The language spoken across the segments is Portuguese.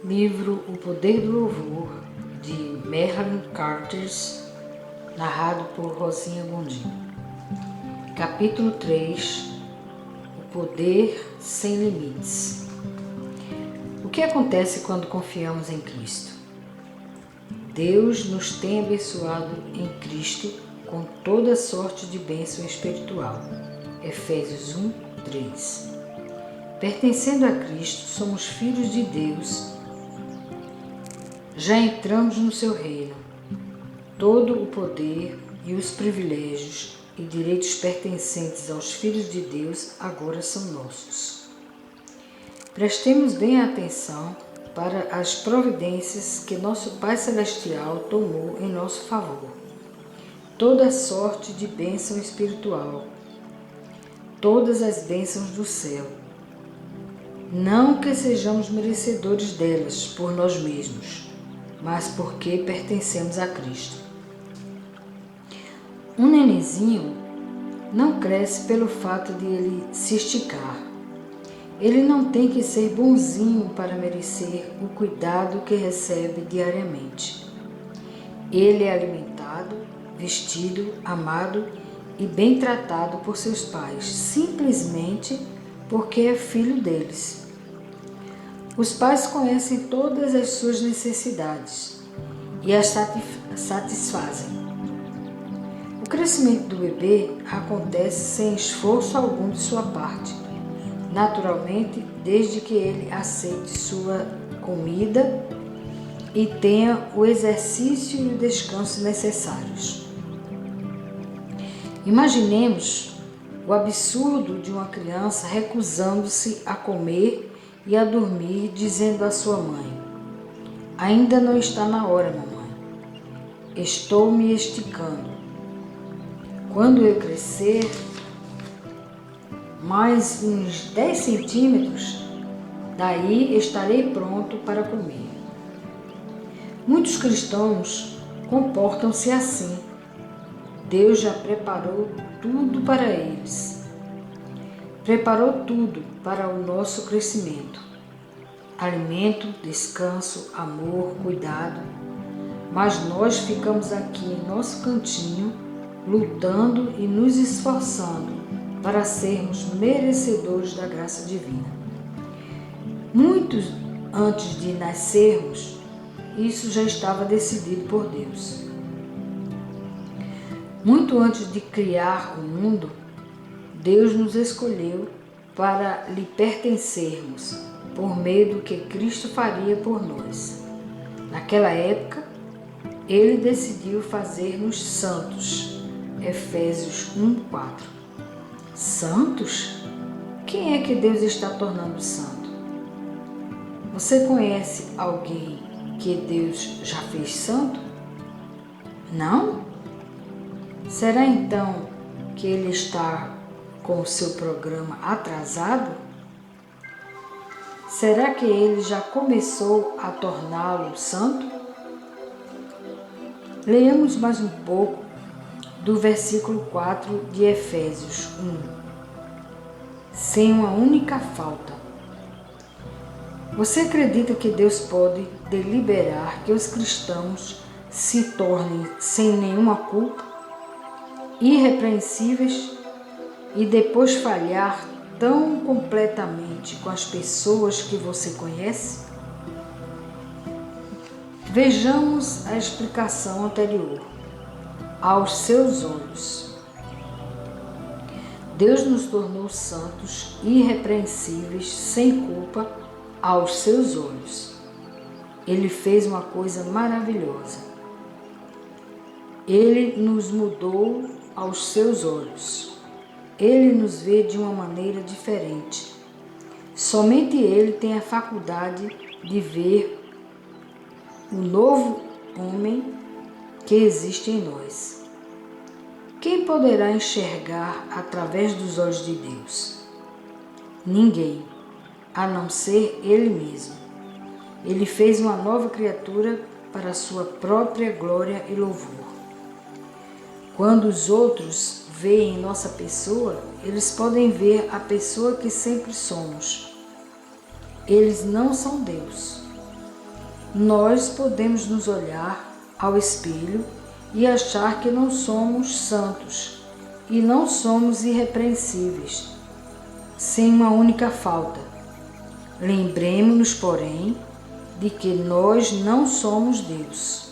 Livro O Poder do Louvor, de Merlin Carters, narrado por Rosinha Gondim. Capítulo 3. O Poder Sem Limites. O que acontece quando confiamos em Cristo? Deus nos tem abençoado em Cristo com toda sorte de bênção espiritual. Efésios 1, 3. Pertencendo a Cristo, somos filhos de Deus. Já entramos no seu reino. Todo o poder e os privilégios e direitos pertencentes aos filhos de Deus agora são nossos. Prestemos bem atenção para as providências que nosso Pai Celestial tomou em nosso favor. Toda sorte de bênção espiritual, todas as bênçãos do céu. Não que sejamos merecedores delas por nós mesmos, mas porque pertencemos a Cristo. Um nenenzinho não cresce pelo fato de ele se esticar. Ele não tem que ser bonzinho para merecer o cuidado que recebe diariamente. Ele é alimentado, vestido, amado e bem tratado por seus pais, simplesmente porque é filho deles. Os pais conhecem todas as suas necessidades e as satisfazem. O crescimento do bebê acontece sem esforço algum de sua parte, naturalmente, desde que ele aceite sua comida e tenha o exercício e o descanso necessários. Imaginemos o absurdo de uma criança recusando-se a comer e a dormir, dizendo à sua mãe: "Ainda não está na hora, mamãe. Estou me esticando. Quando eu crescer mais uns 10 centímetros, daí estarei pronto para comer." Muitos cristãos comportam-se assim. Deus já preparou tudo para eles. Preparou tudo para o nosso crescimento. Alimento, descanso, amor, cuidado. Mas nós ficamos aqui em nosso cantinho, lutando e nos esforçando para sermos merecedores da graça divina. Muito antes de nascermos, isso já estava decidido por Deus. Muito antes de criar o mundo, Deus nos escolheu para lhe pertencermos, por meio do que Cristo faria por nós. Naquela época, Ele decidiu fazer-nos santos. Efésios 1, 4. Santos? Quem é que Deus está tornando santo? Você conhece alguém que Deus já fez santo? Não? Será então que Ele está com o seu programa atrasado? Será que Ele já começou a torná-lo santo? Leamos mais um pouco do versículo 4 de Efésios 1. Sem uma única falta. Você acredita que Deus pode deliberar que os cristãos se tornem sem nenhuma culpa, irrepreensíveis, e depois falhar tão completamente com as pessoas que você conhece? Vejamos a explicação anterior. Aos seus olhos. Deus nos tornou santos, irrepreensíveis, sem culpa, aos seus olhos. Ele fez uma coisa maravilhosa. Ele nos mudou aos seus olhos. Ele nos vê de uma maneira diferente. Somente Ele tem a faculdade de ver o novo homem que existe em nós. Quem poderá enxergar através dos olhos de Deus? Ninguém, a não ser Ele mesmo. Ele fez uma nova criatura para a sua própria glória e louvor. Quando os outros veem nossa pessoa, eles podem ver a pessoa que sempre somos. Eles não são Deus. nós podemos nos olhar ao espelho e achar que não somos santos e não somos irrepreensíveis, sem uma única falta. Lembremos-nos, porém, de que nós não somos Deus.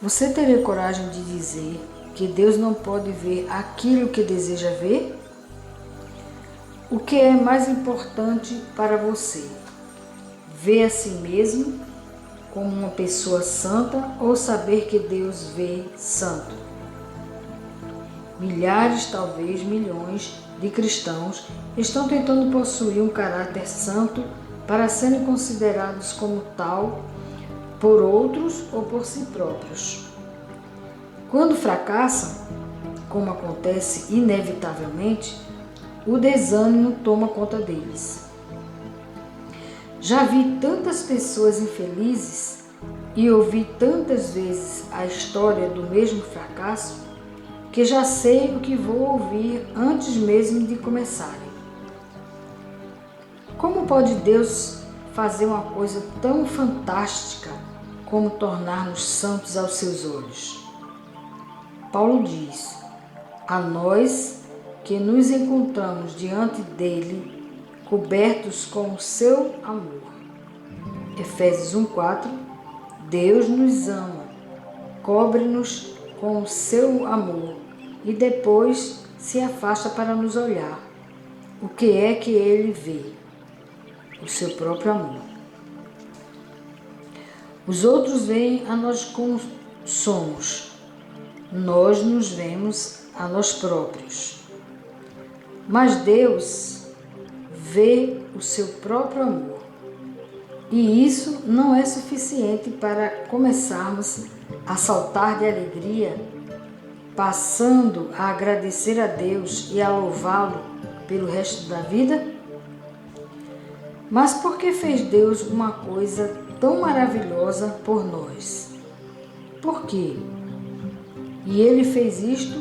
Você teria coragem de dizer que Deus não pode ver aquilo que deseja ver? O que é mais importante para você? Ver a si mesmo como uma pessoa santa ou saber que Deus vê santo? Milhares, talvez milhões de cristãos estão tentando possuir um caráter santo para serem considerados como tal por outros ou por si próprios. Quando fracassam, como acontece inevitavelmente, o desânimo toma conta deles. Já vi tantas pessoas infelizes e ouvi tantas vezes a história do mesmo fracasso que já sei o que vou ouvir antes mesmo de começarem. Como pode Deus fazer uma coisa tão fantástica como tornar-nos santos aos seus olhos? Paulo diz: a nós que nos encontramos diante dele, cobertos com o seu amor. Efésios 1:4. Deus nos ama, cobre-nos com o seu amor e depois se afasta para nos olhar. O que é que ele vê? O seu próprio amor. Os outros veem a nós como somos. Nós nos vemos a nós próprios. Mas Deus vê o seu próprio amor. E isso não é suficiente para começarmos a saltar de alegria, passando a agradecer a Deus e a louvá-lo pelo resto da vida? Mas por que fez Deus uma coisa tão maravilhosa por nós? Por quê? E ele fez isto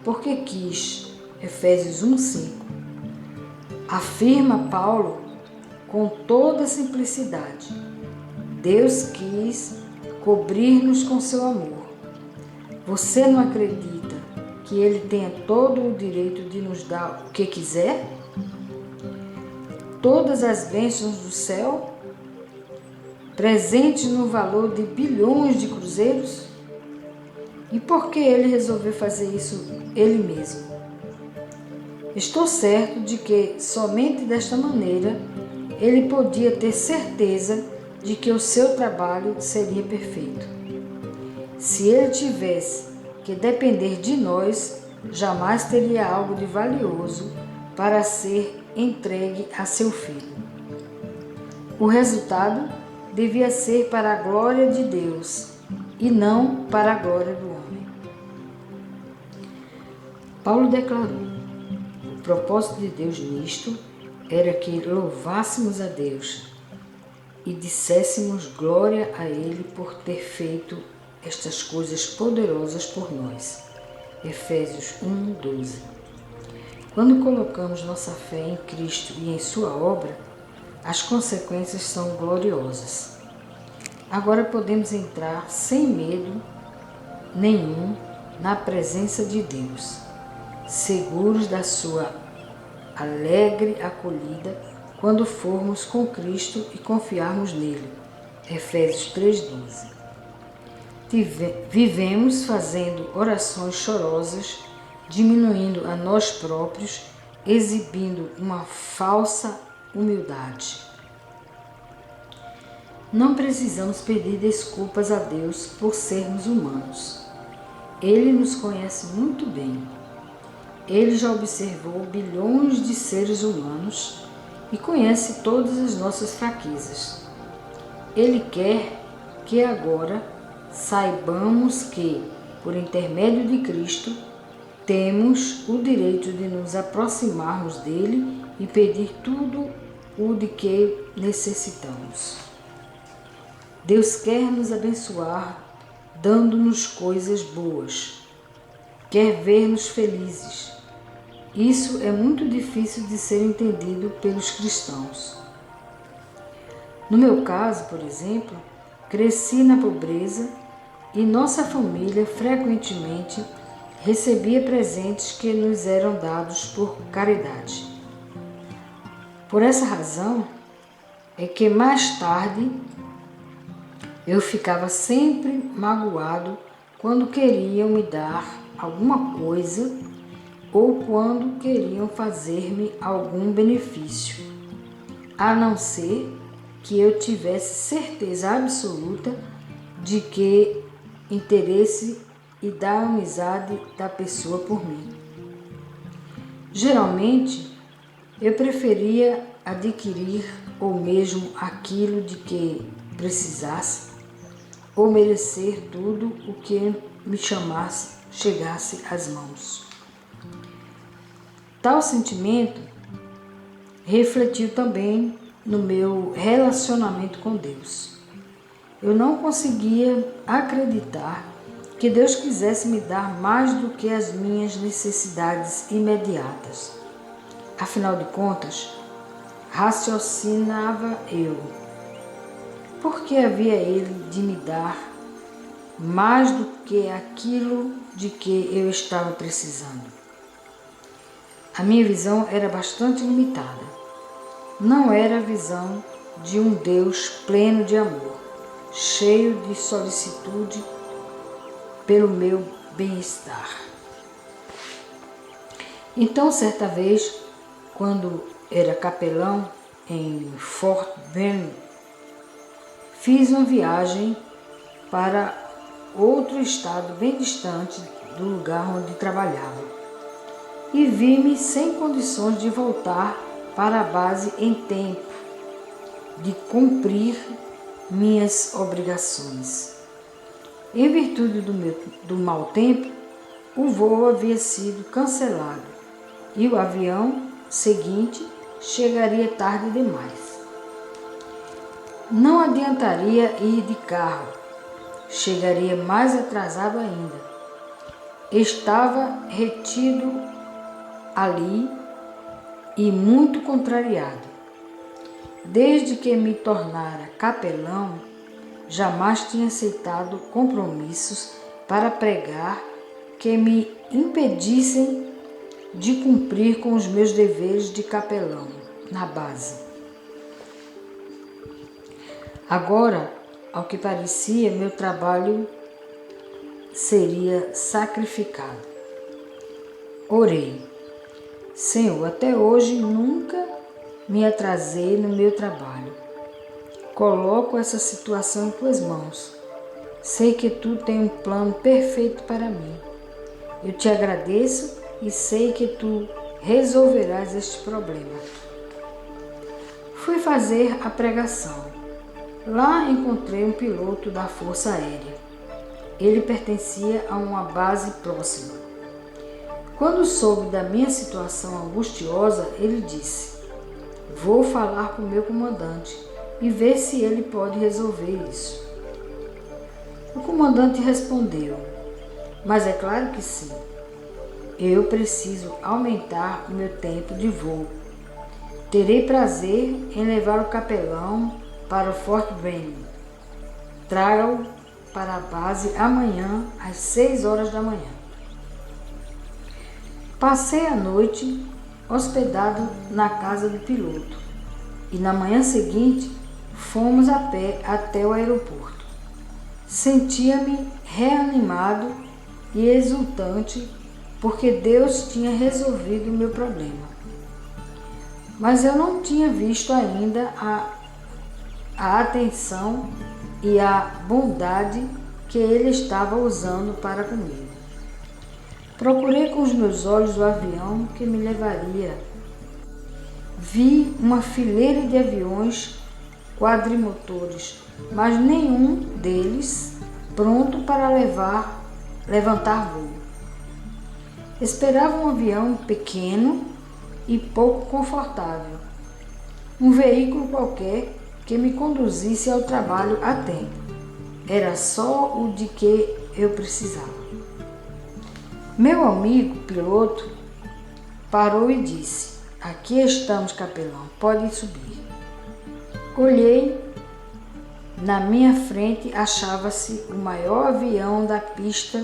porque quis. Efésios 1:5. Afirma Paulo com toda simplicidade. Deus quis cobrir-nos com seu amor. Você não acredita que ele tenha todo o direito de nos dar o que quiser? Todas as bênçãos do céu, presentes no valor de bilhões de cruzeiros? E por que ele resolveu fazer isso ele mesmo? Estou certo de que somente desta maneira ele podia ter certeza de que o seu trabalho seria perfeito. Se ele tivesse que depender de nós, jamais teria algo de valioso para ser entregue a seu filho. O resultado devia ser para a glória de Deus e não para a glória do homem. Paulo declarou: o propósito de Deus nisto era que louvássemos a Deus e disséssemos glória a Ele por ter feito estas coisas poderosas por nós. Efésios 1:12. Quando colocamos nossa fé em Cristo e em sua obra, as consequências são gloriosas. Agora podemos entrar sem medo nenhum na presença de Deus, seguros da sua alegre acolhida quando formos com Cristo e confiarmos nele. Efésios 3:12. Vivemos fazendo orações chorosas, diminuindo a nós próprios, exibindo uma falsa humildade. Não precisamos pedir desculpas a Deus por sermos humanos. Ele nos conhece muito bem. Ele já observou bilhões de seres humanos e conhece todas as nossas fraquezas. Ele quer que agora saibamos que, por intermédio de Cristo, temos o direito de nos aproximarmos dele e pedir tudo o de que necessitamos. Deus quer nos abençoar, dando-nos coisas boas. Quer ver-nos felizes. Isso é muito difícil de ser entendido pelos cristãos. No meu caso, por exemplo, cresci na pobreza e nossa família frequentemente recebia presentes que nos eram dados por caridade. Por essa razão é que mais tarde eu ficava sempre magoado quando queriam me dar alguma coisa ou quando queriam fazer-me algum benefício, a não ser que eu tivesse certeza absoluta de que interesse e da amizade da pessoa por mim. Geralmente, eu preferia adquirir ou mesmo aquilo de que precisasse ou merecer tudo o que me chegasse às mãos. Tal sentimento refletiu também no meu relacionamento com Deus. Eu não conseguia acreditar que Deus quisesse me dar mais do que as minhas necessidades imediatas. Afinal de contas, raciocinava eu, por que havia Ele de me dar mais do que aquilo de que eu estava precisando? A minha visão era bastante limitada. Não era a visão de um Deus pleno de amor, cheio de solicitude pelo meu bem-estar. Então, certa vez, quando era capelão em Fort Benning, fiz uma viagem para outro estado bem distante do lugar onde trabalhava e vi-me sem condições de voltar para a base em tempo de cumprir minhas obrigações. Em virtude do mau tempo, o voo havia sido cancelado e o avião seguinte chegaria tarde demais. Não adiantaria ir de carro, chegaria mais atrasado ainda. Estava retido ali e muito contrariado. Desde que me tornara capelão, jamais tinha aceitado compromissos para pregar que me impedissem de cumprir com os meus deveres de capelão na base. Agora, ao que parecia, meu trabalho seria sacrificado. Orei. Senhor, até hoje nunca me atrasei no meu trabalho. Coloco essa situação em tuas mãos. Sei que tu tens um plano perfeito para mim. Eu te agradeço e sei que tu resolverás este problema. Fui fazer a pregação. Lá encontrei um piloto da Força Aérea. Ele pertencia a uma base próxima. Quando soube da minha situação angustiosa, ele disse: vou falar com o meu comandante e ver se ele pode resolver isso. O comandante respondeu: mas é claro que sim. Eu preciso aumentar o meu tempo de voo. Terei prazer em levar o capelão para o Fort Benning. Traga-o para a base amanhã às 6 horas da manhã. Passei a noite hospedado na casa do piloto e na manhã seguinte fomos a pé até o aeroporto. Sentia-me reanimado e exultante porque Deus tinha resolvido o meu problema. Mas eu não tinha visto ainda a atenção e a bondade que ele estava usando para comigo. Procurei com os meus olhos o avião que me levaria. Vi uma fileira de aviões quadrimotores, mas nenhum deles pronto para levantar voo. Esperava um avião pequeno e pouco confortável, um veículo qualquer que me conduzisse ao trabalho a tempo. Era só o de que eu precisava. Meu amigo piloto parou e disse: aqui estamos, capelão, pode subir. Olhei Na minha frente achava-se o maior avião da pista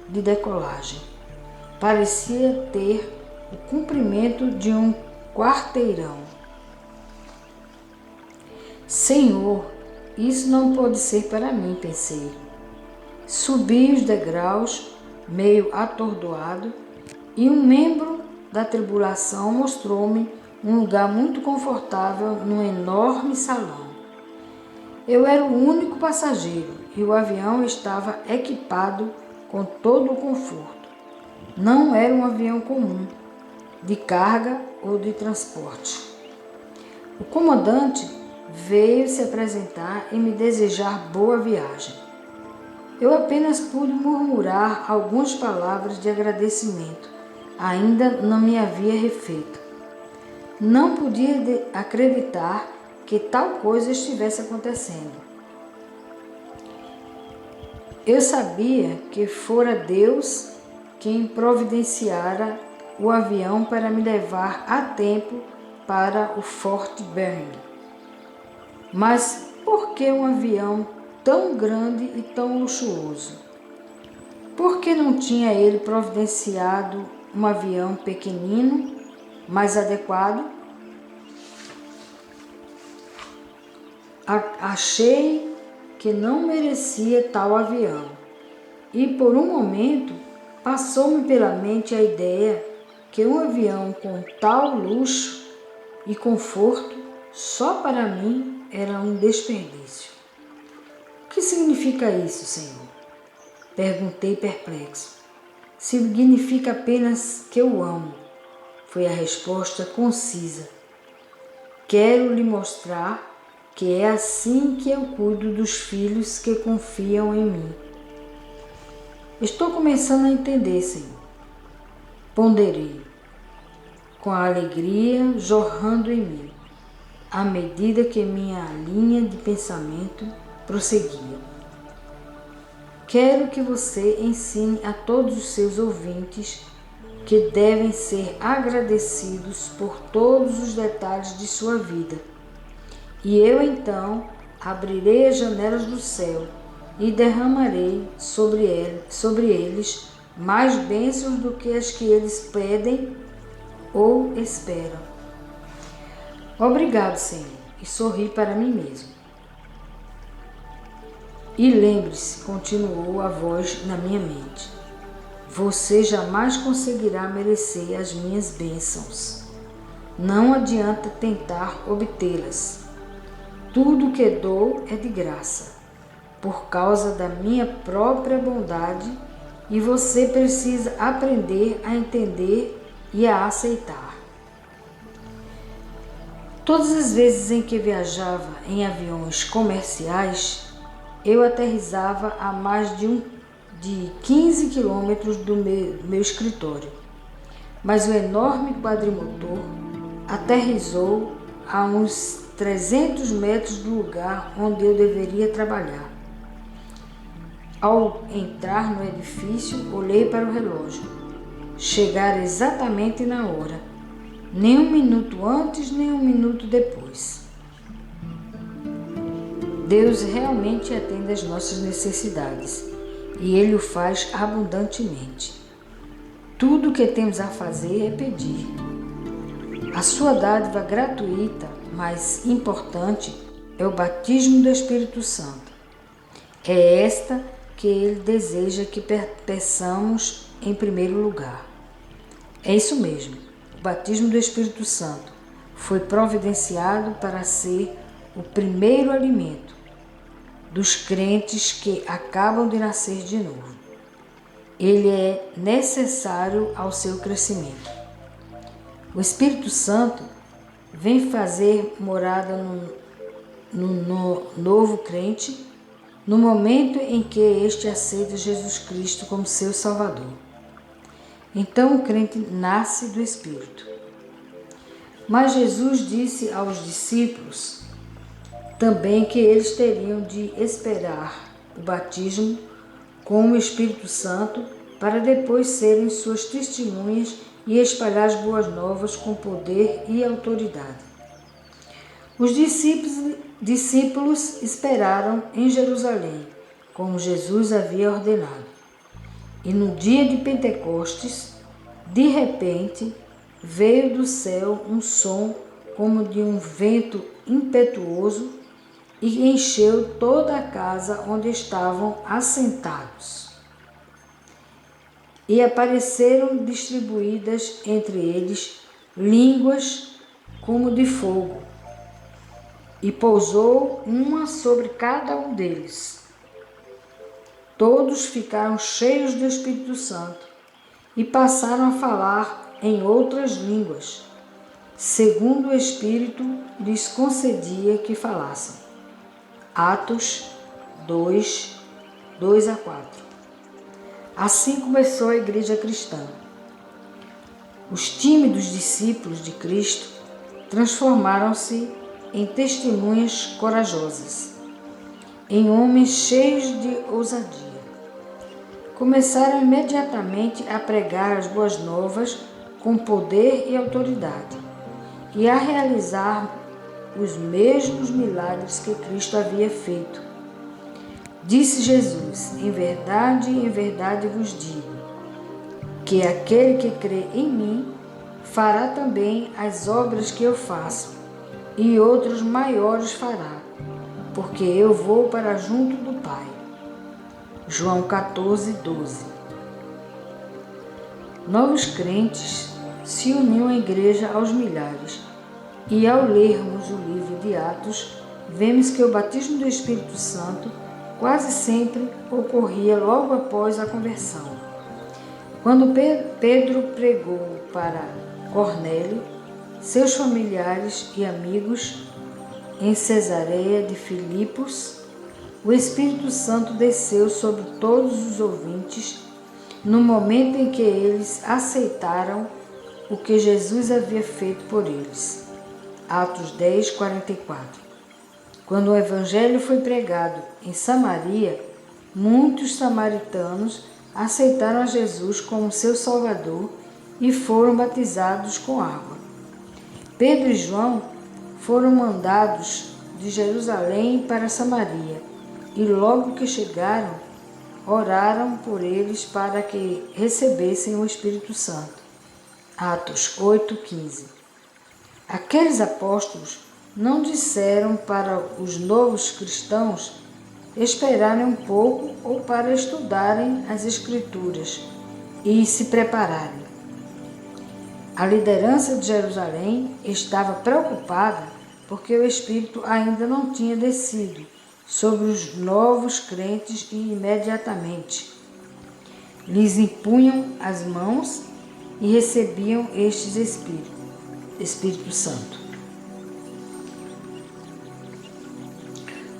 de decolagem. Parecia ter o comprimento de um quarteirão. Senhor, isso não pode ser para mim, pensei. Subi os degraus, meio atordoado, e um membro da tripulação mostrou-me um lugar muito confortável num enorme salão. Eu era o único passageiro e o avião estava equipado com todo o conforto. Não era um avião comum, de carga ou de transporte. O comandante veio se apresentar e me desejar boa viagem. Eu apenas pude murmurar algumas palavras de agradecimento. Ainda não me havia refeito. Não podia acreditar que tal coisa estivesse acontecendo. Eu sabia que fora Deus quem providenciara o avião para me levar a tempo para o Fort Benning. Mas por que um avião tão grande e tão luxuoso? Por que não tinha ele providenciado um avião pequenino, mais adequado? Achei que não merecia tal avião e por um momento passou-me pela mente a ideia que um avião com tal luxo e conforto só para mim era um desperdício. O que significa isso, Senhor? Perguntei perplexo. Significa apenas que eu amo, foi a resposta concisa. Quero lhe mostrar que é assim que eu cuido dos filhos que confiam em mim. Estou começando a entender, Senhor. Ponderei, com a alegria jorrando em mim, à medida que minha linha de pensamento prosseguia. Quero que você ensine a todos os seus ouvintes que devem ser agradecidos por todos os detalhes de sua vida. E eu então abrirei as janelas do céu e derramarei sobre eles mais bênçãos do que as que eles pedem ou esperam. Obrigado, Senhor, e sorri para mim mesmo. E lembre-se, continuou a voz na minha mente, você jamais conseguirá merecer as minhas bênçãos. Não adianta tentar obtê-las. Tudo que dou é de graça, por causa da minha própria bondade, e você precisa aprender a entender e a aceitar. Todas as vezes em que viajava em aviões comerciais, eu aterrissava a mais de 15 quilômetros do meu escritório, mas o enorme quadrimotor aterrissou a uns 300 metros do lugar onde eu deveria trabalhar. Ao entrar no edifício, olhei para o relógio. Chegara exatamente na hora, nem um minuto antes, nem um minuto depois. Deus realmente atende às nossas necessidades e Ele o faz abundantemente. Tudo o que temos a fazer é pedir. A sua dádiva gratuita, mais importante, é o batismo do Espírito Santo. É esta que Ele deseja que peçamos em primeiro lugar. É isso mesmo, o batismo do Espírito Santo foi providenciado para ser o primeiro alimento dos crentes que acabam de nascer de novo. Ele é necessário ao seu crescimento. O Espírito Santo vem fazer morada no novo crente no momento em que este aceita Jesus Cristo como seu Salvador. Então o crente nasce do Espírito. Mas Jesus disse aos discípulos também que eles teriam de esperar o batismo com o Espírito Santo para depois serem suas testemunhas e espalhar as boas novas com poder e autoridade. Os discípulos discípulos esperaram em Jerusalém, como Jesus havia ordenado. E no dia de Pentecostes, de repente, veio do céu um som como de um vento impetuoso e encheu toda a casa onde estavam assentados. E apareceram distribuídas entre eles línguas como de fogo, e pousou uma sobre cada um deles. Todos ficaram cheios do Espírito Santo e passaram a falar em outras línguas, segundo o Espírito lhes concedia que falassem. Atos 2, 2 a 4. Assim começou a igreja cristã. Os tímidos discípulos de Cristo transformaram-se em testemunhas corajosas, em homens cheios de ousadia. Começaram imediatamente a pregar as boas novas com poder e autoridade e a realizar os mesmos milagres que Cristo havia feito. Disse Jesus: em verdade vos digo, que aquele que crê em mim fará também as obras que eu faço, e outros maiores fará, porque eu vou para junto do Pai. João 14, 12. Novos crentes se uniam à igreja aos milhares, e ao lermos o livro de Atos, vemos que o batismo do Espírito Santo quase sempre ocorria logo após a conversão. Quando Pedro pregou para Cornélio, seus familiares e amigos em Cesareia de Filipos, o Espírito Santo desceu sobre todos os ouvintes no momento em que eles aceitaram o que Jesus havia feito por eles. Atos 10, 44. Quando o Evangelho foi pregado em Samaria, muitos samaritanos aceitaram a Jesus como seu Salvador e foram batizados com água. Pedro e João foram mandados de Jerusalém para Samaria e logo que chegaram, oraram por eles para que recebessem o Espírito Santo. Atos 8:15. Aqueles apóstolos não disseram para os novos cristãos esperarem um pouco ou para estudarem as Escrituras e se prepararem. A liderança de Jerusalém estava preocupada porque o Espírito ainda não tinha descido sobre os novos crentes e imediatamente lhes impunham as mãos e recebiam estes Espírito Santo.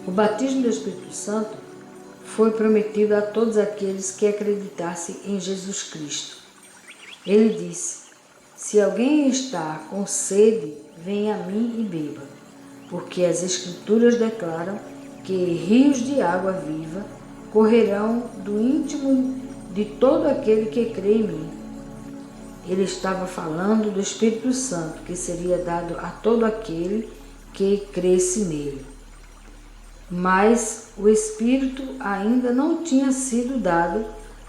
O batismo do Espírito Santo foi prometido a todos aqueles que acreditassem em Jesus Cristo. Ele disse: se alguém está com sede, venha a mim e beba, porque as Escrituras declaram que rios de água viva correrão do íntimo de todo aquele que crê em mim. Ele estava falando do Espírito Santo, que seria dado a todo aquele que cresce nele. Mas o Espírito ainda não tinha sido dado,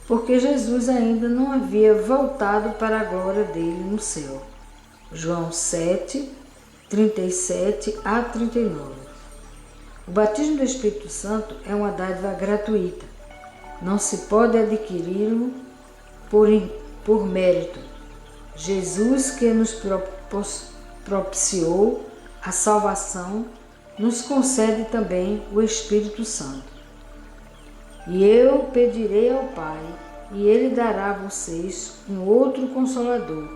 porque Jesus ainda não havia voltado para a glória dele no céu. João 7, 37 a 39. O batismo do Espírito Santo é uma dádiva gratuita. Não se pode adquiri-lo por mérito. Jesus, que nos propiciou a salvação, nos concede também o Espírito Santo. E eu pedirei ao Pai, e Ele dará a vocês um outro Consolador,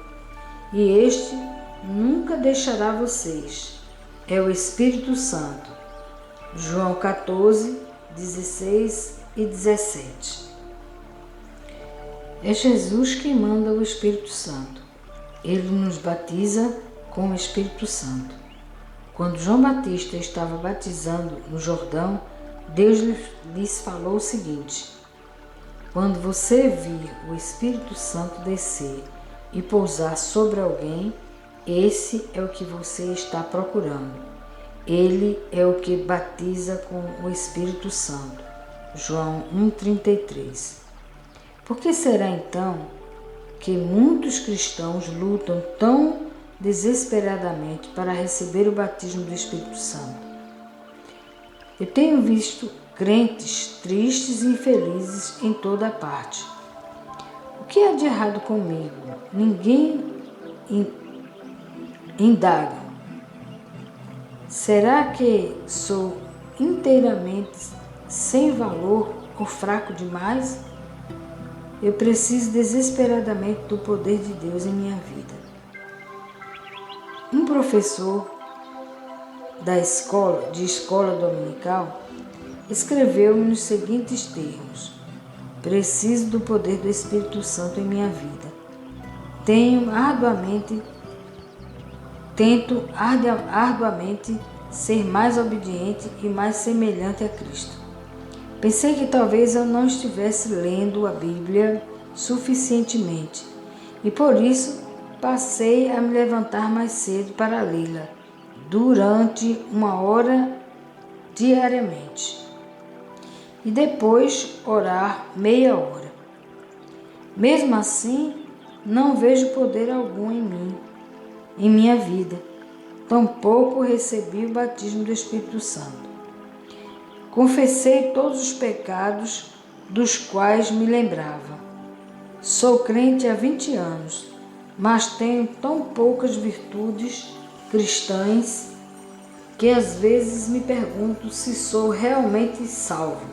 e este nunca deixará vocês. É o Espírito Santo. João 14, 16 e 17. É Jesus quem manda o Espírito Santo. Ele nos batiza com o Espírito Santo. Quando João Batista estava batizando no Jordão, Deus lhes falou o seguinte: quando você vir o Espírito Santo descer e pousar sobre alguém, esse é o que você está procurando. Ele é o que batiza com o Espírito Santo. João 1,33. Por que será então que muitos cristãos lutam tão desesperadamente para receber o batismo do Espírito Santo? Eu tenho visto crentes tristes e infelizes em toda parte. O que há de errado comigo? Ninguém indaga. Será que sou inteiramente sem valor ou fraco demais? Eu preciso desesperadamente do poder de Deus em minha vida. Um professor de escola dominical escreveu-me nos seguintes termos: preciso do poder do Espírito Santo em minha vida. Tento arduamente ser mais obediente e mais semelhante a Cristo. Pensei que talvez eu não estivesse lendo a Bíblia suficientemente e por isso passei a me levantar mais cedo para lê-la durante 1 hora diariamente e depois orar meia hora. Mesmo assim, não vejo poder algum em minha vida. Tampouco recebi o batismo do Espírito Santo. Confessei todos os pecados dos quais me lembrava. Sou crente há 20 anos, mas tenho tão poucas virtudes cristãs que às vezes me pergunto se sou realmente salvo.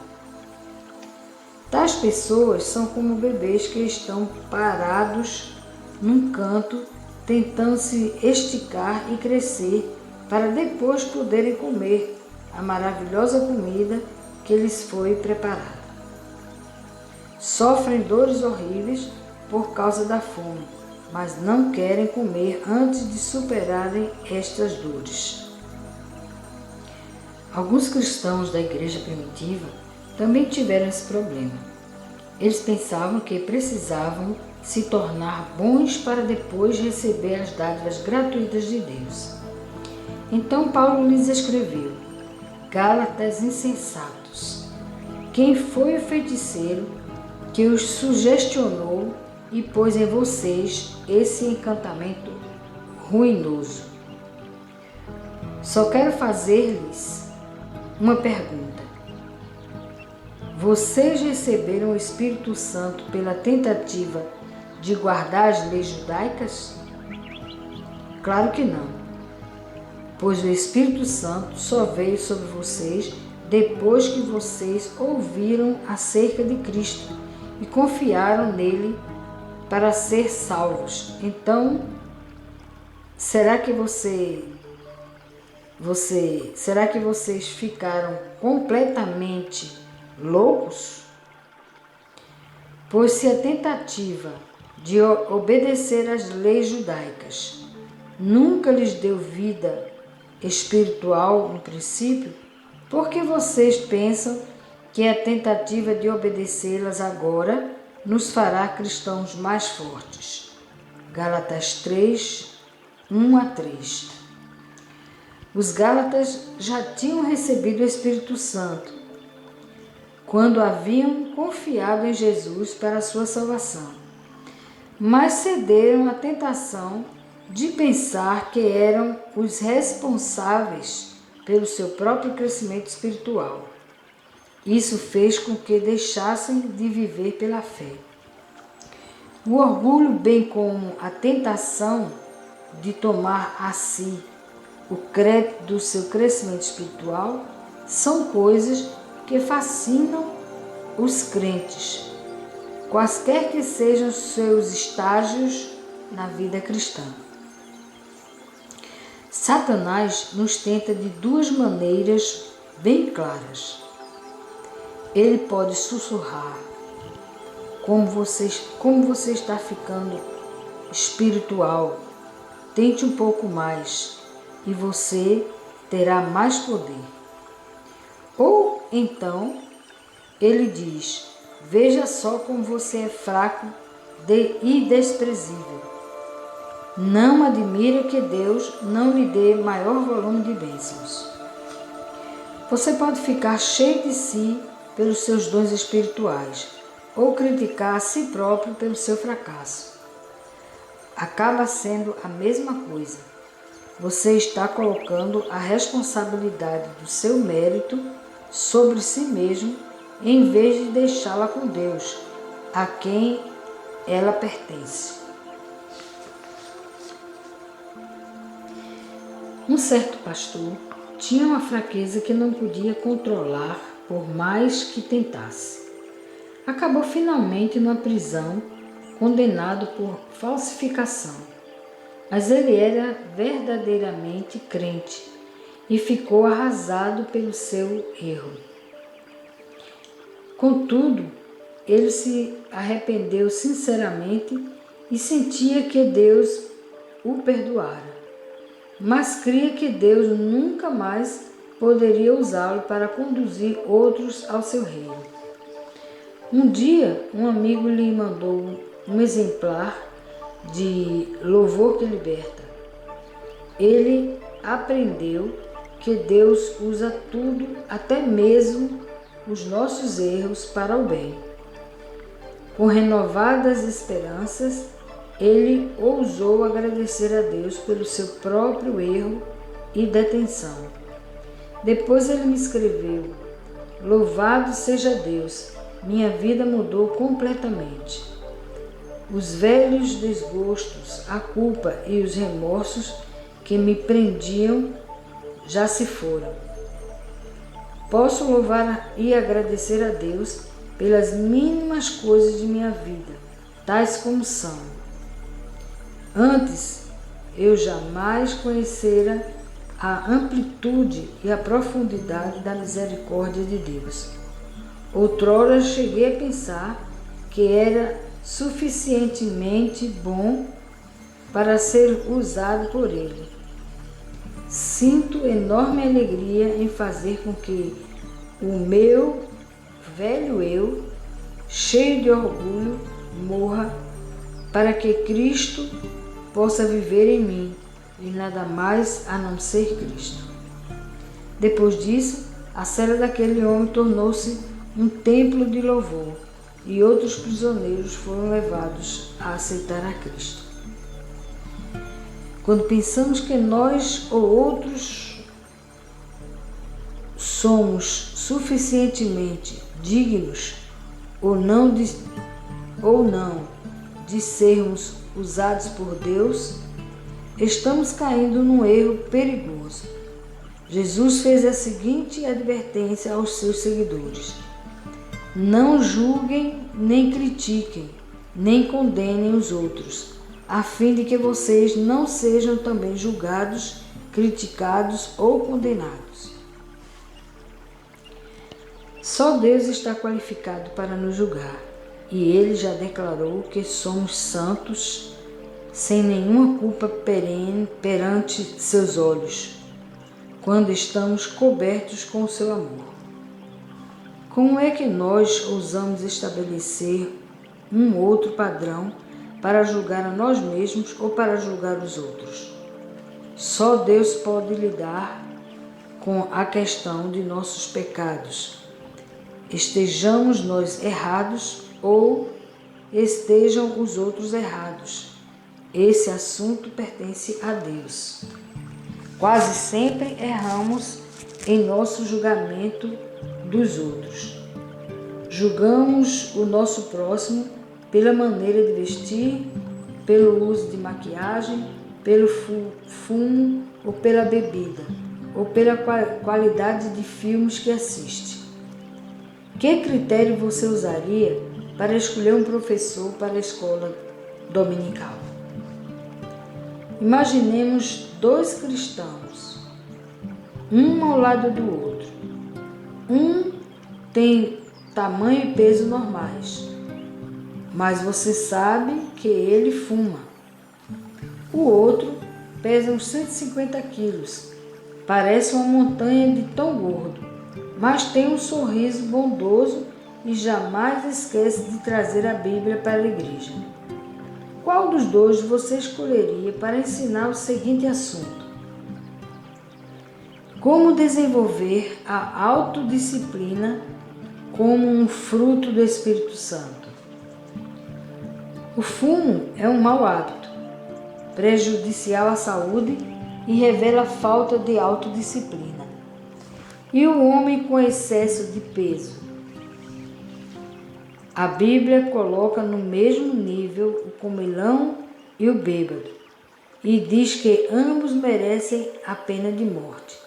Tais pessoas são como bebês que estão parados num canto, tentando se esticar e crescer para depois poderem comer a maravilhosa comida que lhes foi preparada. Sofrem dores horríveis por causa da fome, mas não querem comer antes de superarem estas dores. Alguns cristãos da igreja primitiva também tiveram esse problema. Eles pensavam que precisavam se tornar bons para depois receber as dádivas gratuitas de Deus. Então Paulo lhes escreveu: Gálatas insensatos, quem foi o feiticeiro que os sugestionou e pôs em vocês esse encantamento ruinoso? Só quero fazer-lhes uma pergunta. Vocês receberam o Espírito Santo pela tentativa de guardar as leis judaicas? Claro que não, pois o Espírito Santo só veio sobre vocês depois que vocês ouviram acerca de Cristo e confiaram nele para ser salvos. Então, será que vocês ficaram completamente loucos? Pois se a tentativa de obedecer às leis judaicas nunca lhes deu vida espiritual no princípio, por que vocês pensam que a tentativa de obedecê-las agora nos fará cristãos mais fortes? Gálatas 3, 1-3. Os Gálatas já tinham recebido o Espírito Santo quando haviam confiado em Jesus para a sua salvação, mas cederam à tentação de pensar que eram os responsáveis pelo seu próprio crescimento espiritual. Isso fez com que deixassem de viver pela fé. O orgulho, bem como a tentação de tomar a si o crédito do seu crescimento espiritual, são coisas que fascinam os crentes, quaisquer que sejam seus estágios na vida cristã. Satanás nos tenta de duas maneiras bem claras. Ele pode sussurrar: como você está ficando espiritual, tente um pouco mais e você terá mais poder. Ou então ele diz: veja só como você é fraco e desprezível. Não admira que Deus não lhe dê maior volume de bênçãos. Você pode ficar cheio de si pelos seus dons espirituais ou criticar a si próprio pelo seu fracasso. Acaba sendo a mesma coisa. Você está colocando a responsabilidade do seu mérito sobre si mesmo em vez de deixá-la com Deus, a quem ela pertence. Um certo pastor tinha uma fraqueza que não podia controlar por mais que tentasse. Acabou finalmente numa prisão, condenado por falsificação. Mas ele era verdadeiramente crente e ficou arrasado pelo seu erro. Contudo, ele se arrependeu sinceramente e sentia que Deus o perdoara, mas cria que Deus nunca mais poderia usá-lo para conduzir outros ao seu reino. Um dia, um amigo lhe mandou um exemplar de Louvor que Liberta. Ele aprendeu que Deus usa tudo, até mesmo os nossos erros, para o bem. Com renovadas esperanças, ele ousou agradecer a Deus pelo seu próprio erro e detenção. Depois ele me escreveu: Louvado seja Deus, minha vida mudou completamente. Os velhos desgostos, a culpa e os remorsos que me prendiam já se foram. Posso louvar e agradecer a Deus pelas mínimas coisas de minha vida, tais como são. Antes, eu jamais conhecera a amplitude e a profundidade da misericórdia de Deus. Outrora cheguei a pensar que era suficientemente bom para ser usado por Ele. Sinto enorme alegria em fazer com que o meu velho eu, cheio de orgulho, morra, para que Cristo possa viver em mim, e nada mais a não ser Cristo. Depois disso, a cela daquele homem tornou-se um templo de louvor, e outros prisioneiros foram levados a aceitar a Cristo. Quando pensamos que nós ou outros somos suficientemente dignos ou não de sermos usados por Deus, estamos caindo num erro perigoso. Jesus fez a seguinte advertência aos seus seguidores: não julguem, nem critiquem, nem condenem os outros, a fim de que vocês não sejam também julgados, criticados ou condenados. Só Deus está qualificado para nos julgar, e Ele já declarou que somos santos, sem nenhuma culpa perante seus olhos, quando estamos cobertos com o seu amor. Como é que nós ousamos estabelecer um outro padrão para julgar a nós mesmos ou para julgar os outros? Só Deus pode lidar com a questão de nossos pecados. Estejamos nós errados ou estejam os outros errados. Esse assunto pertence a Deus. Quase sempre erramos em nosso julgamento dos outros. Julgamos o nosso próximo pela maneira de vestir, pelo uso de maquiagem, pelo fumo ou pela bebida, ou pela qualidade de filmes que assiste. Que critério você usaria para escolher um professor para a escola dominical? Imaginemos dois cristãos, um ao lado do outro. Um tem tamanho e peso normais, mas você sabe que ele fuma. O outro pesa uns 150 quilos, parece uma montanha de tão gordo, mas tem um sorriso bondoso e jamais esquece de trazer a Bíblia para a igreja. Qual dos dois você escolheria para ensinar o seguinte assunto? Como desenvolver a autodisciplina como um fruto do Espírito Santo? O fumo é um mau hábito, prejudicial à saúde e revela falta de autodisciplina. E o homem com excesso de peso? A Bíblia coloca no mesmo nível o comilão e o bêbado e diz que ambos merecem a pena de morte.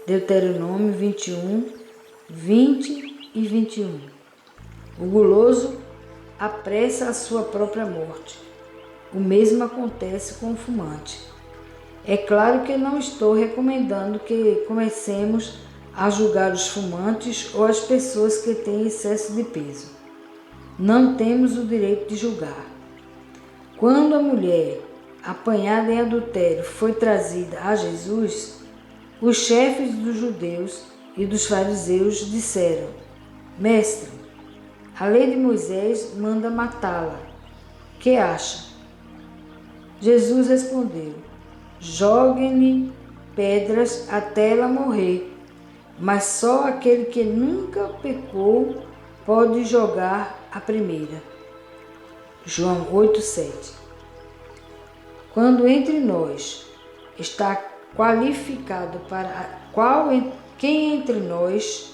Deuteronômio 21, 20 e 21. O guloso apressa a sua própria morte. O mesmo acontece com o fumante. É claro que não estou recomendando que comecemos a julgar os fumantes ou as pessoas que têm excesso de peso. Não temos o direito de julgar. Quando a mulher apanhada em adultério foi trazida a Jesus, os chefes dos judeus e dos fariseus disseram: Mestre, a lei de Moisés manda matá-la. Que acha? Jesus respondeu: Joguem-lhe pedras até ela morrer, mas só aquele que nunca pecou pode jogar a primeira. João 8,7. Quando entre nós está qualificado quem entre nós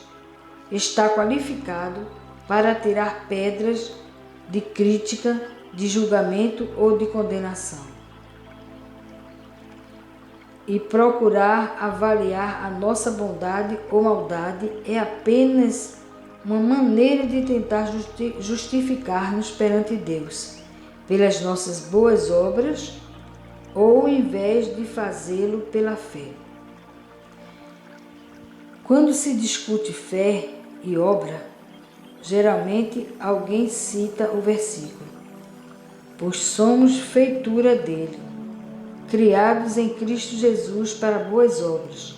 está qualificado para tirar pedras de crítica, de julgamento ou de condenação? E procurar avaliar a nossa bondade ou maldade é apenas uma maneira de tentar justificar-nos perante Deus pelas nossas boas obras, ou ao invés de fazê-lo pela fé. Quando se discute fé e obra, geralmente alguém cita o versículo: pois somos feitura dele, criados em Cristo Jesus para boas obras,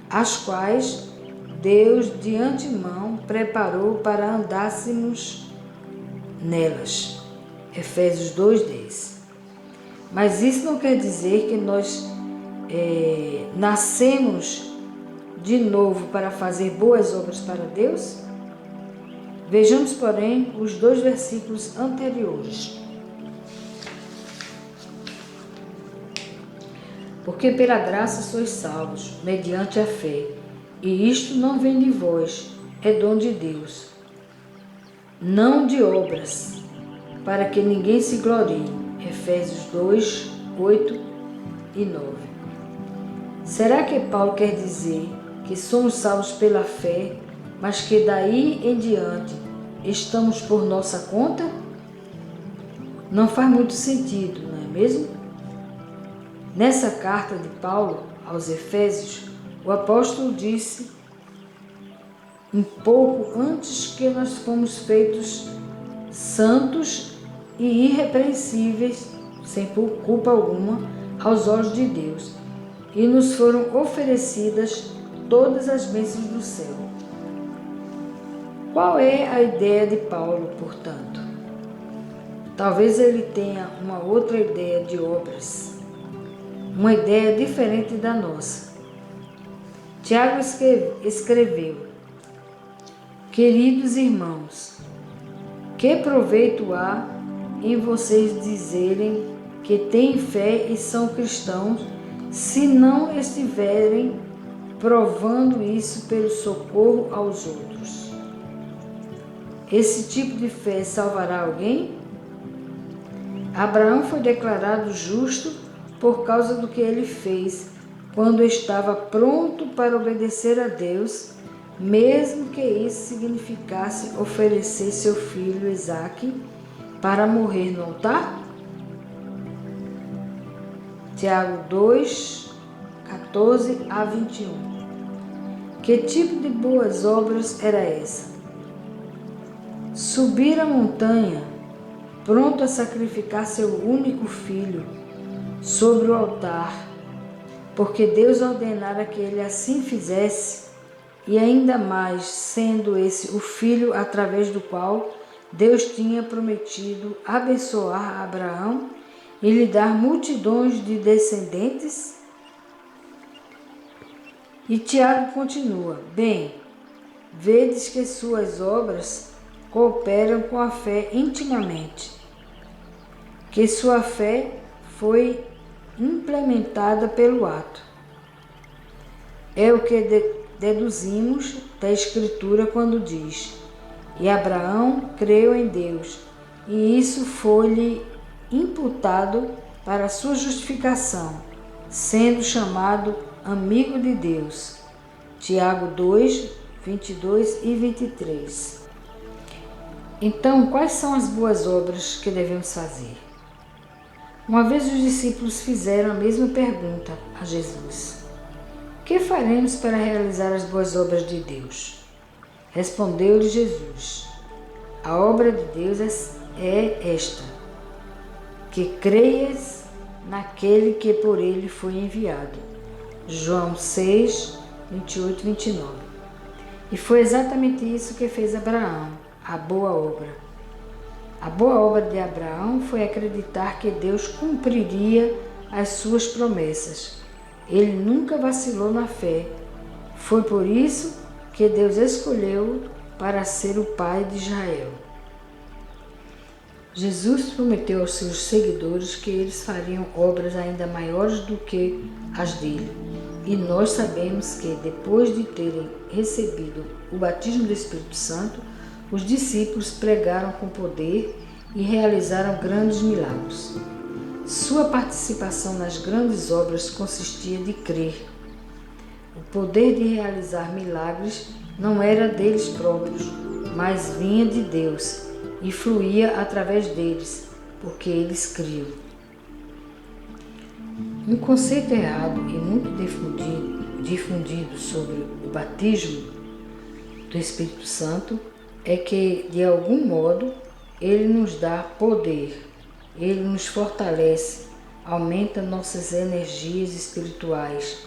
as quais Deus de antemão preparou para andássemos nelas. Efésios 2:10. Mas isso não quer dizer que nós nascemos de novo para fazer boas obras para Deus? Vejamos, porém, os 2 versículos anteriores. Porque pela graça sois salvos, mediante a fé, e isto não vem de vós, é dom de Deus, não de obras, para que ninguém se glorie. Efésios 2, 8 e 9. Será que Paulo quer dizer que somos salvos pela fé, mas que daí em diante estamos por nossa conta? Não faz muito sentido, não é mesmo? Nessa carta de Paulo aos Efésios, o apóstolo disse um pouco antes que nós fomos feitos santos e irrepreensíveis, sem culpa alguma, aos olhos de Deus, e nos foram oferecidas todas as bênçãos do céu. Qual é a ideia de Paulo, portanto? Talvez ele tenha uma outra ideia de obras, uma ideia diferente da nossa. Tiago escreveu: queridos irmãos, que proveito há em vocês dizerem que têm fé e são cristãos, se não estiverem provando isso pelo socorro aos outros? Esse tipo de fé salvará alguém? Abraão foi declarado justo por causa do que ele fez quando estava pronto para obedecer a Deus, mesmo que isso significasse oferecer seu filho Isaque para morrer no altar? Tiago 2, 14 a 21. Que tipo de boas obras era essa? Subir a montanha, pronto a sacrificar seu único filho sobre o altar, porque Deus ordenara que ele assim fizesse, e ainda mais sendo esse o filho através do qual Deus tinha prometido abençoar Abraão e lhe dar multidões de descendentes? E Tiago continua: bem, vedes que suas obras cooperam com a fé intimamente, que sua fé foi implementada pelo ato. É o que deduzimos da Escritura quando diz: e Abraão creu em Deus, e isso foi-lhe imputado para sua justificação, sendo chamado amigo de Deus. Tiago 2, 22 e 23. Então, quais são as boas obras que devemos fazer? Uma vez os discípulos fizeram a mesma pergunta a Jesus: que faremos para realizar as boas obras de Deus? Respondeu-lhe Jesus: a obra de Deus é esta, que creias naquele que por ele foi enviado. João 6, 28 e 29. E foi exatamente isso que fez Abraão, a boa obra. A boa obra de Abraão foi acreditar que Deus cumpriria as suas promessas. Ele nunca vacilou na fé. Foi por isso que Deus escolheu para ser o pai de Israel. Jesus prometeu aos seus seguidores que eles fariam obras ainda maiores do que as dele. E nós sabemos que, depois de terem recebido o batismo do Espírito Santo, os discípulos pregaram com poder e realizaram grandes milagres. Sua participação nas grandes obras consistia de crer. O poder de realizar milagres não era deles próprios, mas vinha de Deus e fluía através deles, porque eles criam. Um conceito errado e muito difundido sobre o batismo do Espírito Santo é que, de algum modo, ele nos dá poder, ele nos fortalece, aumenta nossas energias espirituais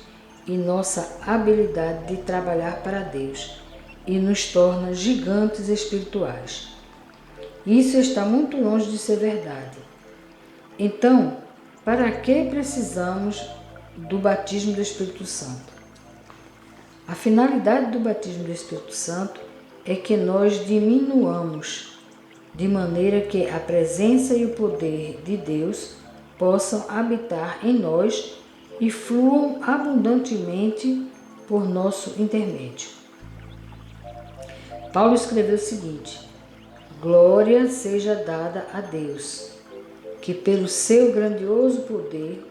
e nossa habilidade de trabalhar para Deus e nos torna gigantes espirituais. Isso está muito longe de ser verdade. Então, para que precisamos do batismo do Espírito Santo? A finalidade do batismo do Espírito Santo é que nós diminuamos, de maneira que a presença e o poder de Deus possam habitar em nós e fluam abundantemente por nosso intermédio. Paulo escreveu o seguinte: glória seja dada a Deus, que pelo seu grandioso poder,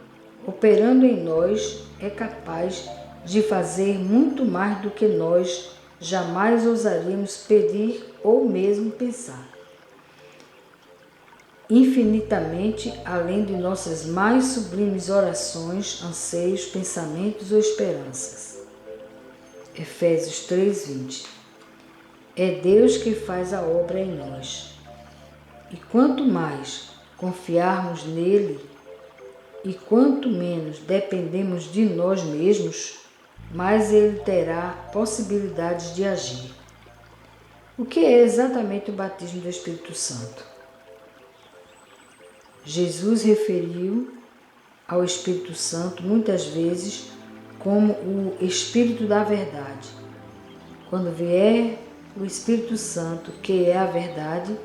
operando em nós, é capaz de fazer muito mais do que nós jamais ousaríamos pedir ou mesmo pensar. Infinitamente além de nossas mais sublimes orações, anseios, pensamentos ou esperanças. Efésios 3:20. É Deus que faz a obra em nós. E quanto mais confiarmos nele e quanto menos dependemos de nós mesmos, mais ele terá possibilidades de agir. O que é exatamente o batismo do Espírito Santo? Jesus referiu ao Espírito Santo muitas vezes como o Espírito da verdade. Quando vier o Espírito Santo, que é a verdade,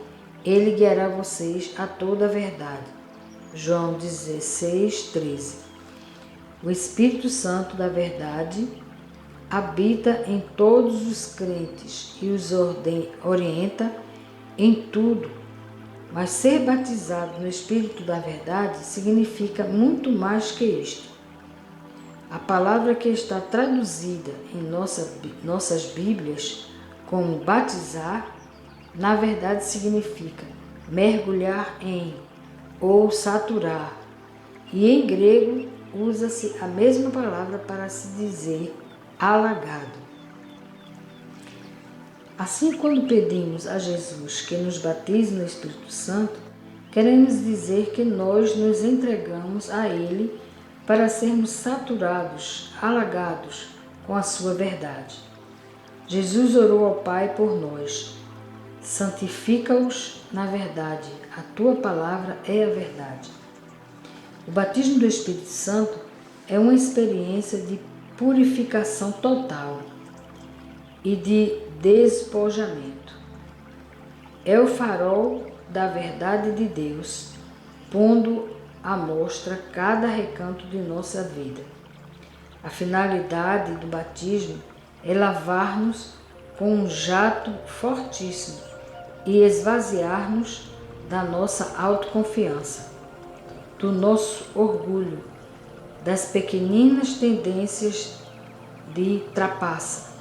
ele guiará vocês a toda a verdade. João 16:13. O Espírito Santo da verdade habita em todos os crentes e os orienta em tudo. Mas ser batizado no Espírito da verdade significa muito mais que isto. A palavra que está traduzida em nossas Bíblias como batizar, na verdade significa mergulhar em ou saturar. E em grego usa-se a mesma palavra para se dizer alagado. Assim, quando pedimos a Jesus que nos batize no Espírito Santo, queremos dizer que nós nos entregamos a Ele para sermos saturados, alagados com a sua verdade. Jesus orou ao Pai por nós: santifica-os na verdade, a tua palavra é a verdade. O batismo do Espírito Santo é uma experiência de purificação total e de despojamento. É o farol da verdade de Deus, pondo à mostra cada recanto de nossa vida. A finalidade do batismo é lavar-nos com um jato fortíssimo e esvaziar-nos da nossa autoconfiança, do nosso orgulho, das pequeninas tendências de trapaça,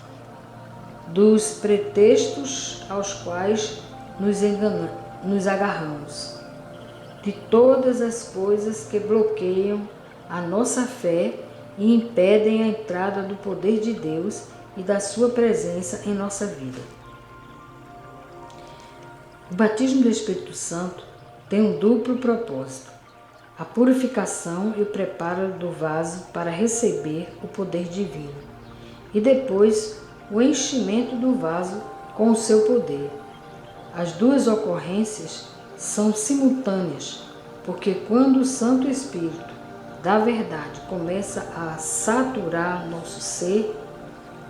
dos pretextos aos quais nos agarramos, de todas as coisas que bloqueiam a nossa fé e impedem a entrada do poder de Deus e da sua presença em nossa vida. O batismo do Espírito Santo tem um duplo propósito: a purificação e o preparo do vaso para receber o poder divino, e depois o enchimento do vaso com o seu poder. As duas ocorrências são simultâneas, porque quando o Santo Espírito da verdade começa a saturar nosso ser,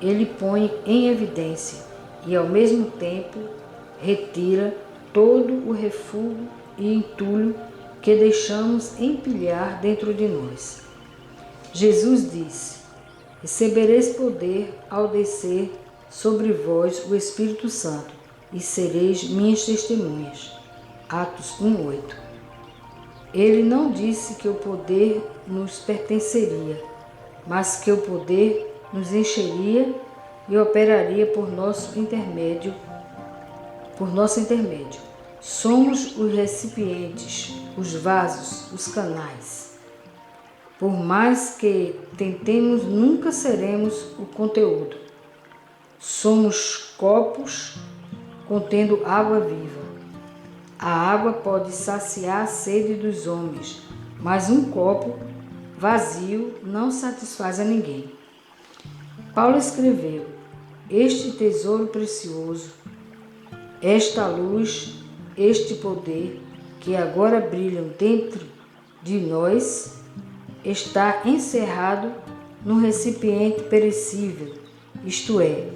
ele põe em evidência e ao mesmo tempo retira todo o refúgio e entulho que deixamos empilhar dentro de nós. Jesus disse: recebereis poder ao descer sobre vós o Espírito Santo, e sereis minhas testemunhas. Atos 1:8. Ele não disse que o poder nos pertenceria, mas que o poder nos encheria e operaria por nosso intermédio. Somos os recipientes, os vasos, os canais. Por mais que tentemos, nunca seremos o conteúdo. Somos copos contendo água viva. A água pode saciar a sede dos homens, mas um copo vazio não satisfaz a ninguém. Paulo escreveu: este tesouro precioso, esta luz, este poder que agora brilham dentro de nós, está encerrado num recipiente perecível, isto é,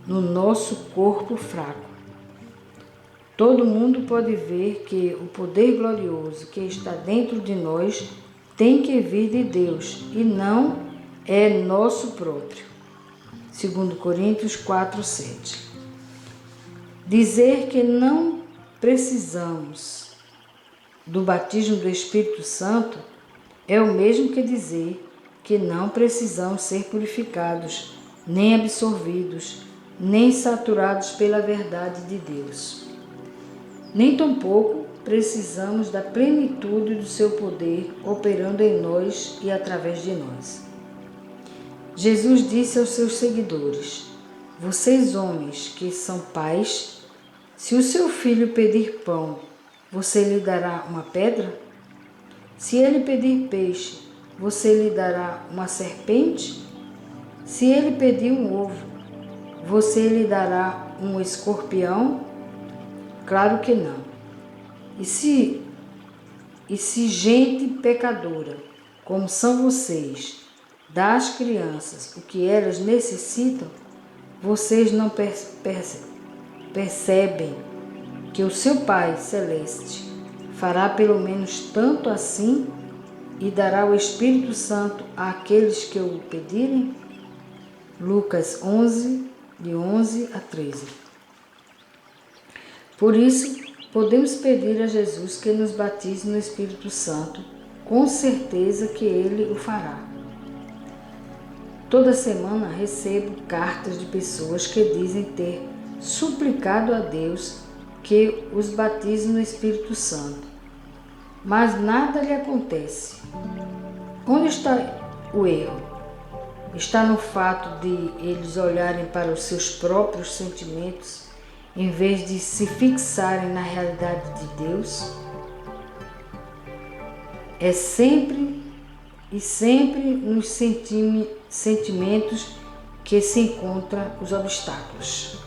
no nosso corpo fraco. Todo mundo pode ver que o poder glorioso que está dentro de nós tem que vir de Deus e não é nosso próprio. 2 Coríntios 4:7. Dizer que não precisamos do batismo do Espírito Santo é o mesmo que dizer que não precisamos ser purificados, nem absorvidos, nem saturados pela verdade de Deus. Nem tampouco precisamos da plenitude do seu poder operando em nós e através de nós. Jesus disse aos seus seguidores: vocês homens que são pais, se o seu filho pedir pão, você lhe dará uma pedra? Se ele pedir peixe, você lhe dará uma serpente? Se ele pedir um ovo, você lhe dará um escorpião? Claro que não. E se gente pecadora, como são vocês, dá às crianças o que elas necessitam, vocês não percebem que o seu Pai Celeste fará pelo menos tanto assim e dará o Espírito Santo àqueles que o pedirem? Lucas 11, de 11 a 13. Por isso, podemos pedir a Jesus que nos batize no Espírito Santo, com certeza que Ele o fará. Toda semana recebo cartas de pessoas que dizem ter suplicado a Deus que os batize no Espírito Santo, mas nada lhe acontece. Onde está o erro? Está no fato de eles olharem para os seus próprios sentimentos em vez de se fixarem na realidade de Deus? É sempre nos sentimentos que se encontram os obstáculos.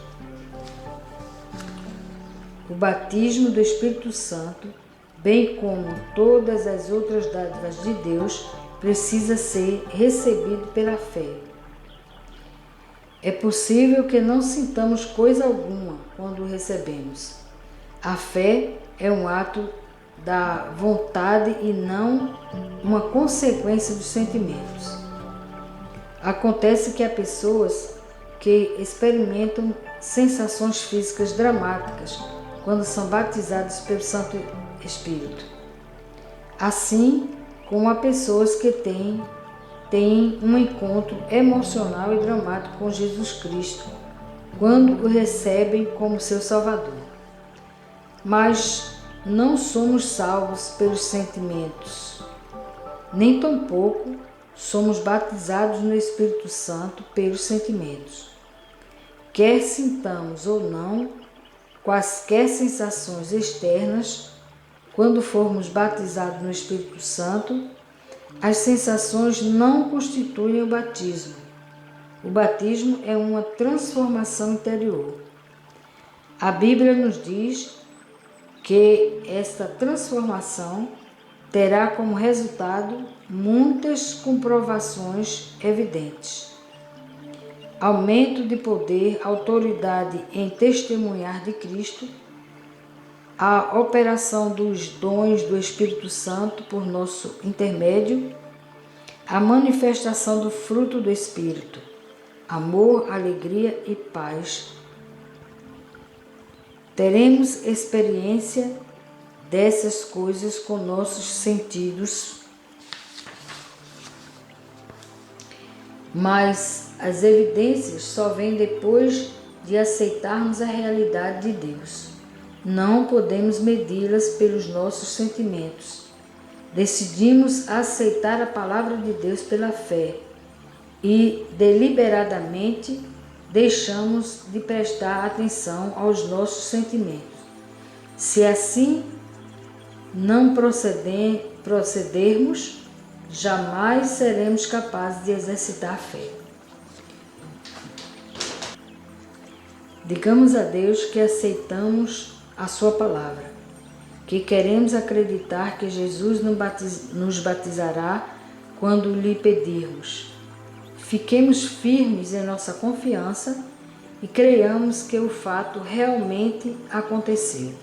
O batismo do Espírito Santo, bem como todas as outras dádivas de Deus, precisa ser recebido pela fé, É possível que não sintamos coisa alguma quando o recebemos. A fé é um ato da vontade e não uma consequência dos sentimentos. Acontece que há pessoas que experimentam sensações físicas dramáticas quando são batizados pelo Santo Espírito. Assim como há pessoas que têm um encontro emocional e dramático com Jesus Cristo quando o recebem como seu Salvador. Mas não somos salvos pelos sentimentos, nem tampouco somos batizados no Espírito Santo pelos sentimentos. Quer sintamos ou não quaisquer sensações externas, quando formos batizados no Espírito Santo, as sensações não constituem o batismo. O batismo é uma transformação interior. A Bíblia nos diz que esta transformação terá como resultado muitas comprovações evidentes. Aumento de poder, autoridade em testemunhar de Cristo, a operação dos dons do Espírito Santo por nosso intermédio, a manifestação do fruto do Espírito, amor, alegria e paz. Teremos experiência dessas coisas com nossos sentidos, mas as evidências só vêm depois de aceitarmos a realidade de Deus. Não podemos medi-las pelos nossos sentimentos. Decidimos aceitar a palavra de Deus pela fé e deliberadamente deixamos de prestar atenção aos nossos sentimentos. Se assim não procedermos, jamais seremos capazes de exercitar a fé. Digamos a Deus que aceitamos a sua palavra, que queremos acreditar que Jesus nos batizará quando lhe pedirmos. Fiquemos firmes em nossa confiança e creiamos que o fato realmente aconteceu.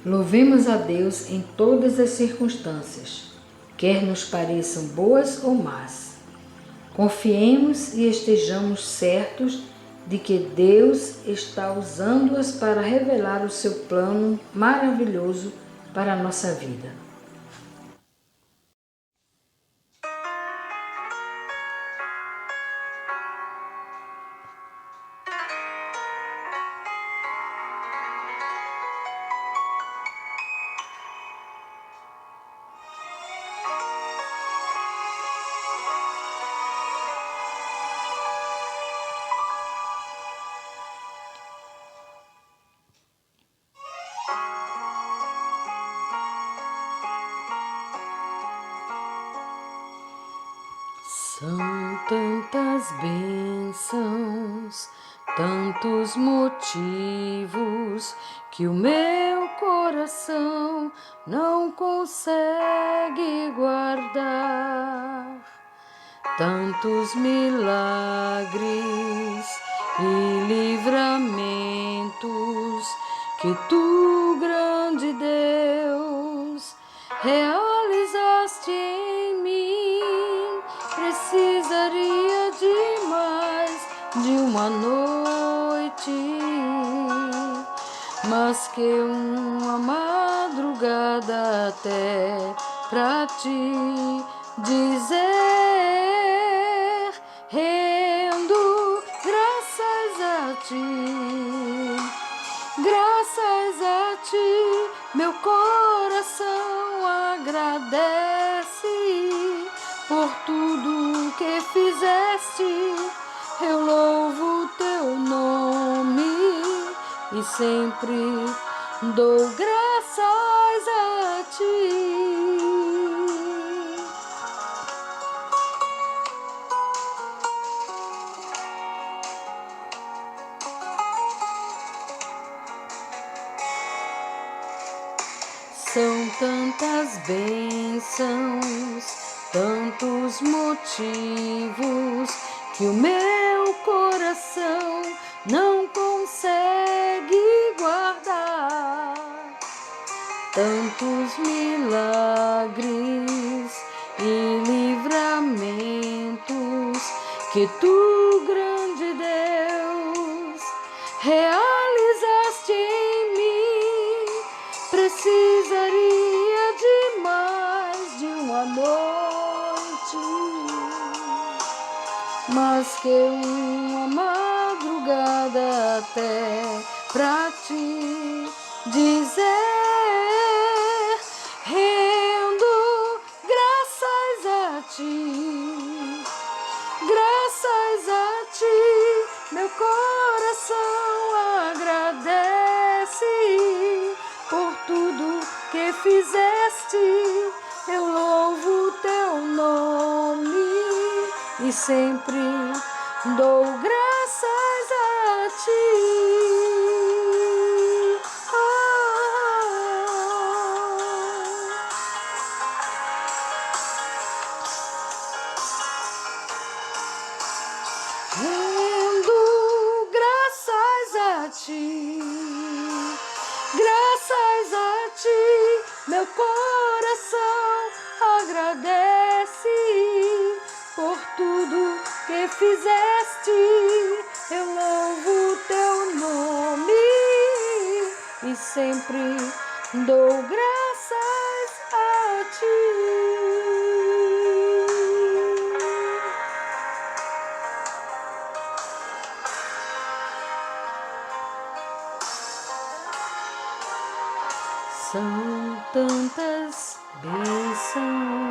Louvemos a Deus em todas as circunstâncias, quer nos pareçam boas ou más. Confiemos e estejamos certos de que Deus está usando-as para revelar o seu plano maravilhoso para a nossa vida. São tantas bênçãos, tantos motivos que o meu coração não consegue guardar. Tantos milagres e livramentos que tu, grande Deus, realizaste em mim. Precisaria demais de uma noite, mas que uma madrugada até pra te dizer, rendo graças a ti, meu coração agradece por tudo que fizeste. Eu louvo teu nome e sempre dou graças a ti. São tantas bênçãos, tantos motivos que o meu coração não consegue guardar. Tantos milagres e livramentos que tu, grande Deus, realizaste em mim. Precisaria de mais de uma noite, mas que uma madrugada até pra te dizer. Rendo graças a ti, graças a ti, meu coração agradece por tudo que fizeste. Eu louvo teu nome e sempre dou graças a ti. Rendo graças a ti, graças a ti, meu coração agradece por tudo que fizeste. Eu louvo teu nome e sempre dou graças a ti. São tantas bênçãos